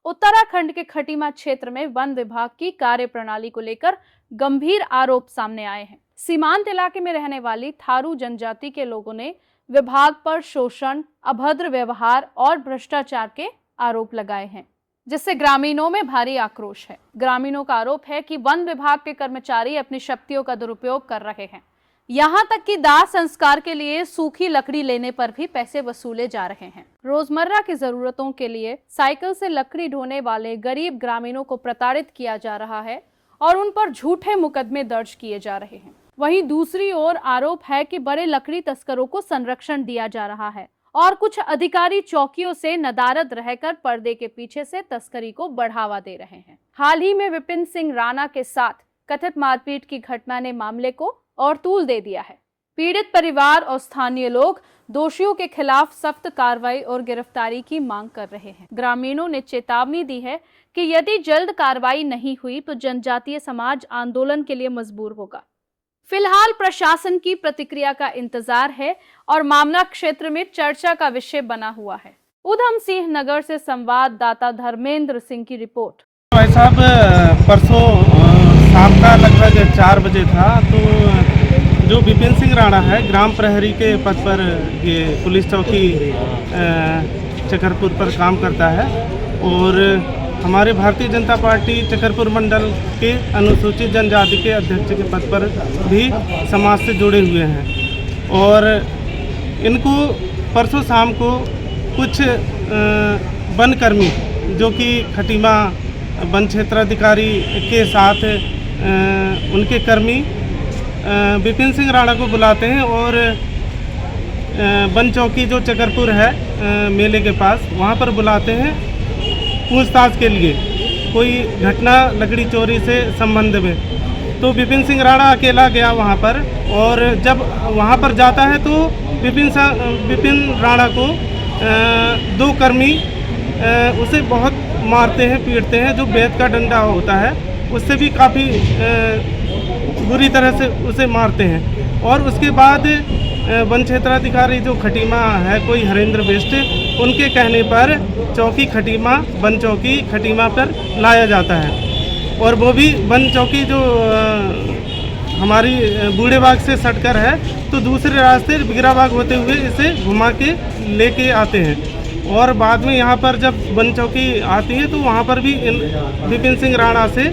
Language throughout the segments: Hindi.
उत्तराखंड के खटीमा क्षेत्र में वन विभाग की कार्यप्रणाली को लेकर गंभीर आरोप सामने आए हैं। सीमांत इलाके में रहने वाली थारू जनजाति के लोगों ने विभाग पर शोषण, अभद्र व्यवहार और भ्रष्टाचार के आरोप लगाए हैं, जिससे ग्रामीणों में भारी आक्रोश है। ग्रामीणों का आरोप है कि वन विभाग के कर्मचारी अपनी शक्तियों का दुरुपयोग कर रहे हैं। यहाँ तक कि दाह संस्कार के लिए सूखी लकड़ी लेने पर भी पैसे वसूले जा रहे हैं। रोजमर्रा की जरूरतों के लिए साइकिल से लकड़ी ढोने वाले गरीब ग्रामीणों को प्रताड़ित किया जा रहा है और उन पर झूठे मुकदमे दर्ज किए जा रहे हैं। वहीं दूसरी ओर आरोप है कि बड़े लकड़ी तस्करों को संरक्षण दिया जा रहा है और कुछ अधिकारी चौकियों से नदारद रहकर पर्दे के पीछे से तस्करी को बढ़ावा दे रहे हैं। हाल ही में विपिन सिंह राणा के साथ कथित मारपीट की घटना ने मामले को और तूल दे दिया है। पीड़ित परिवार और स्थानीय लोग दोषियों के खिलाफ सख्त कार्रवाई और गिरफ्तारी की मांग कर रहे हैं। ग्रामीणों ने चेतावनी दी है कि यदि जल्द कार्रवाई नहीं हुई तो जनजातीय समाज आंदोलन के लिए मजबूर होगा। फिलहाल प्रशासन की प्रतिक्रिया का इंतजार है और मामला क्षेत्र में चर्चा का विषय बना हुआ है। उधम सिंह नगर से संवाददाता धर्मेंद्र सिंह की रिपोर्ट। भाई साहब, परसों शाम का लगभग 4 बजे था तो जो विपिन सिंह राणा है ग्राम प्रहरी के पद पर ये पुलिस चौकी चकरपुर पर काम करता है और हमारे भारतीय जनता पार्टी चकरपुर मंडल के अनुसूचित जनजाति के अध्यक्ष के पद पर भी समाज से जुड़े हुए हैं। और इनको परसों शाम को कुछ वनकर्मी जो कि खटीमा वन क्षेत्राधिकारी के साथ उनके कर्मी विपिन सिंह राणा को बुलाते हैं और वन चौकी जो चकरपुर है मेले के पास वहाँ पर बुलाते हैं पूछताछ के लिए कोई घटना लकड़ी चोरी से संबंध में। तो विपिन सिंह राणा अकेला गया वहाँ पर और जब वहाँ पर जाता है तो विपिन राणा को 2 कर्मी उसे बहुत मारते हैं, पीटते हैं। जो बेत का डंडा होता है उससे भी काफ़ी बुरी तरह से उसे मारते हैं। और उसके बाद वन क्षेत्राधिकारी जो खटीमा है कोई हरेंद्र बेस्ट, उनके कहने पर चौकी खटीमा वन चौकी खटीमा पर लाया जाता है और वो भी वन चौकी जो हमारी बूढ़े बाग से सटकर है तो दूसरे रास्ते बिगरा बाग होते हुए इसे घुमा के लेके आते हैं। और बाद में यहाँ पर जब वन चौकी आती है तो वहाँ पर भी विपिन सिंह राणा से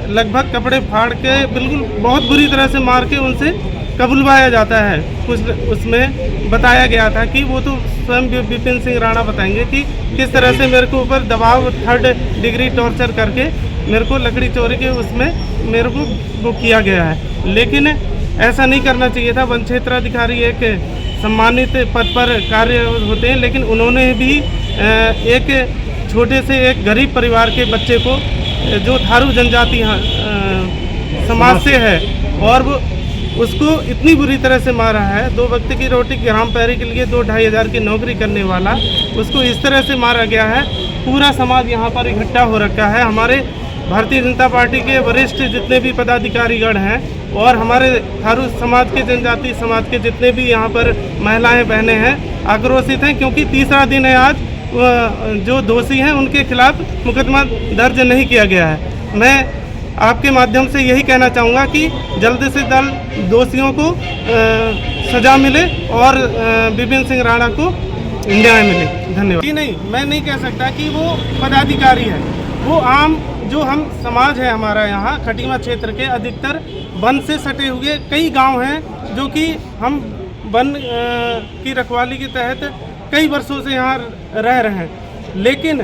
लगभग कपड़े फाड़ के बिल्कुल बहुत बुरी तरह से मार के उनसे कबुलवाया जाता है। कुछ उसमें बताया गया था कि वो तो स्वयं विपिन सिंह राणा बताएंगे कि किस तरह से मेरे को ऊपर दबाव 3rd डिग्री टॉर्चर करके मेरे को लकड़ी चोरी के उसमें मेरे को वो किया गया है। लेकिन ऐसा नहीं करना चाहिए था। वन क्षेत्राधिकारी एक सम्मानित पद पर कार्य होते हैं, लेकिन उन्होंने भी एक छोटे से एक गरीब परिवार के बच्चे को जो थारू जनजाति समाज से है और वो उसको इतनी बुरी तरह से मारा है। 2 वक्त की रोटी ग्राम प्रहरी के लिए 2-2.5 हज़ार की नौकरी करने वाला उसको इस तरह से मारा गया है। पूरा समाज यहाँ पर इकट्ठा हो रखा है। हमारे भारतीय जनता पार्टी के वरिष्ठ जितने भी पदाधिकारीगण हैं और हमारे थारू समाज के जनजाति समाज के जितने भी यहाँ पर महिलाएं बहनें हैं आक्रोशित हैं, क्योंकि तीसरा दिन है आज जो दोषी हैं उनके खिलाफ मुकदमा दर्ज नहीं किया गया है। मैं आपके माध्यम से यही कहना चाहूँगा कि जल्द से जल्द दोषियों को सज़ा मिले और विपिन सिंह राणा को न्याय मिले। धन्यवाद। जी नहीं, मैं नहीं कह सकता कि वो पदाधिकारी है। वो आम जो हम समाज है हमारा यहाँ खटीमा क्षेत्र के अधिकतर वन से सटे हुए कई गांव हैं जो कि हम वन की रखवाली के तहत कई वर्षों से यहाँ रह रहे हैं। लेकिन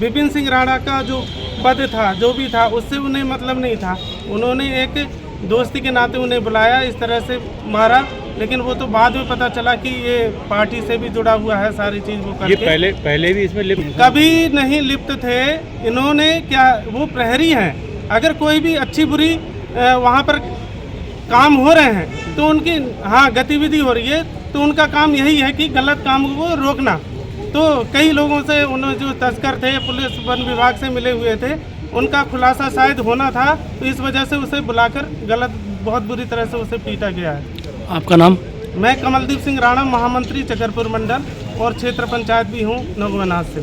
विपिन सिंह राणा का जो पद था जो भी था उससे उन्हें मतलब नहीं था। उन्होंने एक दोस्ती के नाते उन्हें बुलाया, इस तरह से मारा, लेकिन वो तो बाद में पता चला कि ये पार्टी से भी जुड़ा हुआ है सारी चीज़ वो करके। ये पहले भी इसमें लिप्त कभी नहीं लिप्त थे। इन्होंने क्या, वो प्रहरी हैं, अगर कोई भी अच्छी बुरी वहाँ पर काम हो रहे हैं तो उनकी गतिविधि हो रही है तो उनका काम यही है कि गलत काम को रोकना। तो कई लोगों से उन्होंने जो तस्कर थे पुलिस वन विभाग से मिले हुए थे उनका खुलासा शायद होना था, तो इस वजह से उसे बुलाकर गलत बहुत बुरी तरह से उसे पीटा गया है। आपका नाम? मैं कमलदीप सिंह राणा, महामंत्री चकरपुर मंडल और क्षेत्र पंचायत भी हूँ नगवनाथ से।